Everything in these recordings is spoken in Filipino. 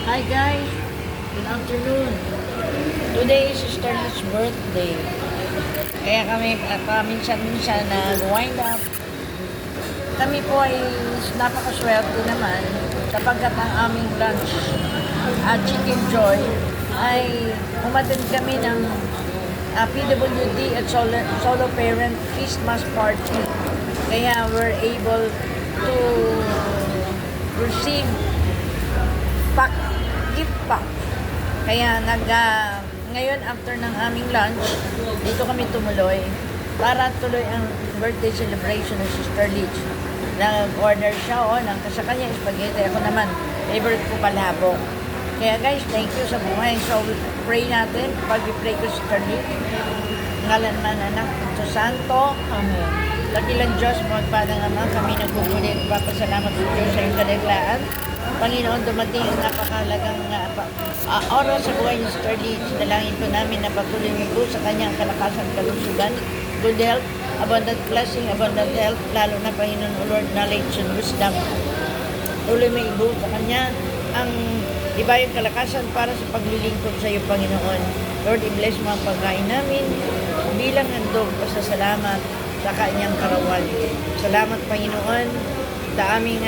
Hi guys, good afternoon. Today is Starlet's birthday. Kaya kami minsan-minsan nag-wind up. Kami po ay napakaswerte naman sapagkat ang aming lunch at Chicken Joy ay umattend kami ng PWD at Solo Parent Christmas Party. Kaya we're able to receive gift pack. Kaya ngayon after ng aming lunch, dito kami tumuloy para tuloy ang birthday celebration ng Sister Leach. Nag-order siya sa kanya spaghetti. Ako naman, favorite ko palabok. Kaya guys, thank you sa buhay. So, pray natin. Pag-pray ko Sister Leach. Ngalan man anak, sa Santo. Amen. Dakilang Diyos, magpadang Ama, kami nagpupuli. Papasalamat sa Diyos sa iyong kadaglaan. Panginoon, dumating ang napakahalagang oras sa buhay ni Sister Leach. Dalangin po namin na patuloy mo po sa kanyang kalakasan, kalusugan, good health, abundant blessing, abundant health, lalo na Panginoon, O Lord, knowledge and wisdom. Tuloy mo ibo sa kanya ang ibayang kalakasan para sa paglilingkod sa iyo, Panginoon. Lord, i-bless mo ang pagkain namin bilang handog pasasalamat sa kanyang karawan. Salamat, Panginoon, sa aming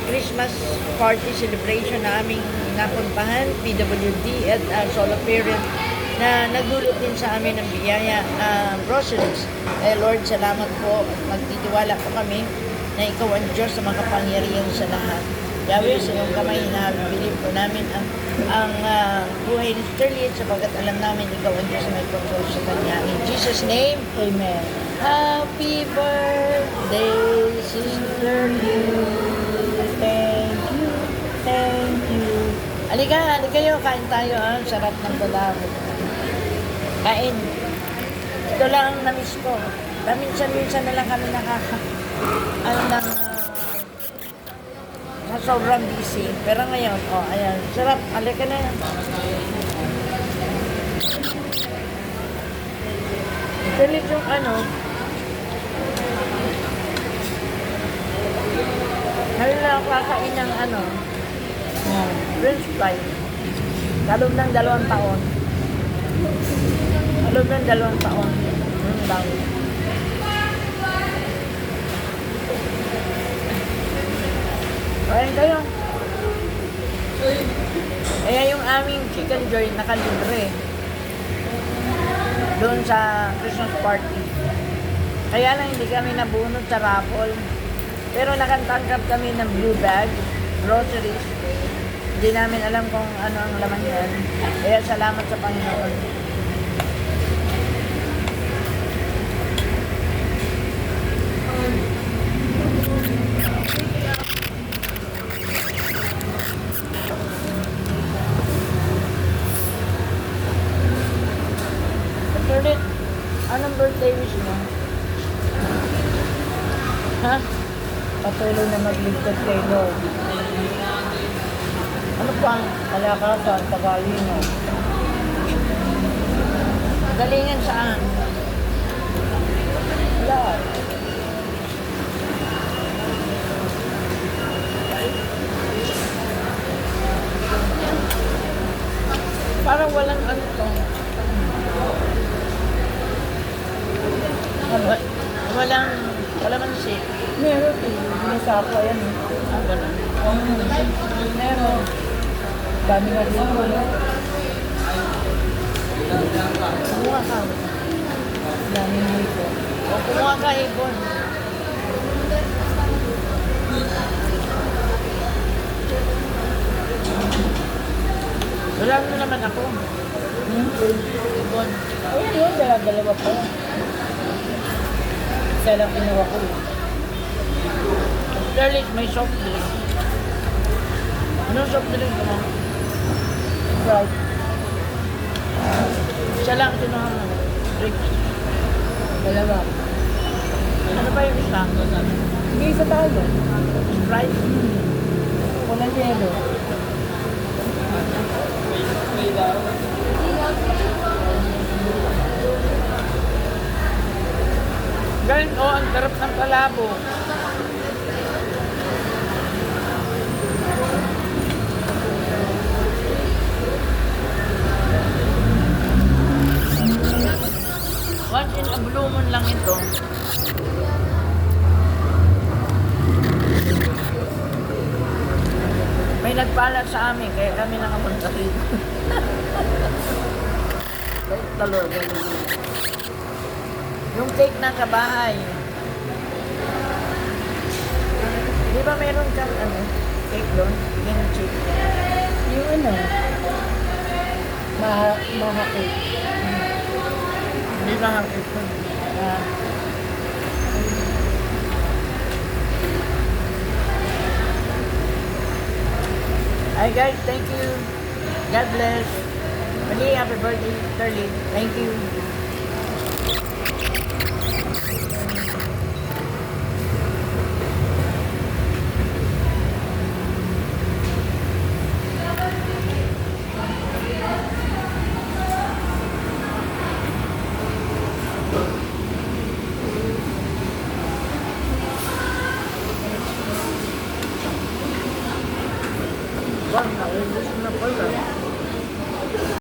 Christmas party celebration na aming napuntahan, PWD at Solo Parent, na nagdulot din sa amin ng biyaya groceries. Lord, salamat po at magtitiwala po kami na ikaw ang Diyos na makapangyarihan sa lahat. Yahweh, sa iyong kamay, hinahabilin po namin ang buhay ni Sister Leach sapagkat alam namin ikaw ang Diyos na may control sa kanya. In Jesus' name, Amen. Happy birthday, Sister Leach. Thank you. Halika kayo, kain tayo. Sarap ng balabog. Kain. Ito lang ang na-miss ko. Minsan-minsan na lang kami sa sobrang busy. Pero ngayon, ayan. Sarap. Halika na yan. Galit yung ngayon lang ako kakain ng French fry. Kalog ng 2 taon. Kalog ng 2 taon. Lang. Kain kayo. Kaya yung aming Chicken Joy nakalibre doon sa Christmas party. Kaya lang hindi kami nabunod sa raffle. Pero nakatangkap kami ng blue bag, groceries. Hindi namin alam kung ano ang laman yan. Kaya salamat sa Panginoon. Sulit, anong birthday wish mo? Ha? Patuloy na magligtas kay Lord. Ano pa ang kalakasan, tagalino? Galingan saan? Wala. Parang walang to. Wala man siya. Meron eh. Binasako yan eh. Ganun. Meron. Dami nga rin mo. Kumuha ka. Dami nga ito. Kumuha ka, Ibon. Wala mo naman ako. Ibon. Ayan yun, dalawa pa. Isa lang kinuha ko eh. Starlet, may soft drink. Anong soft drink mo? Sprite. Isa lang kinuha mo. Drink. Dalawa. Ano pa yung isa? Hindi isa tayo. Sprite? Walang yelo. Galing, ang sarap ng palabo. nagtiwala sa amin, kaya kami nakapunta rito. Bait talaga. Yung cake na kabahay. Di ba meron kang cake doon? Kimchi. Yung mahakit. Hindi ba hakit ko? Hi guys, thank you. God bless. Mali, happy birthday, Sterling. Thank you. Bang, naubos na pala.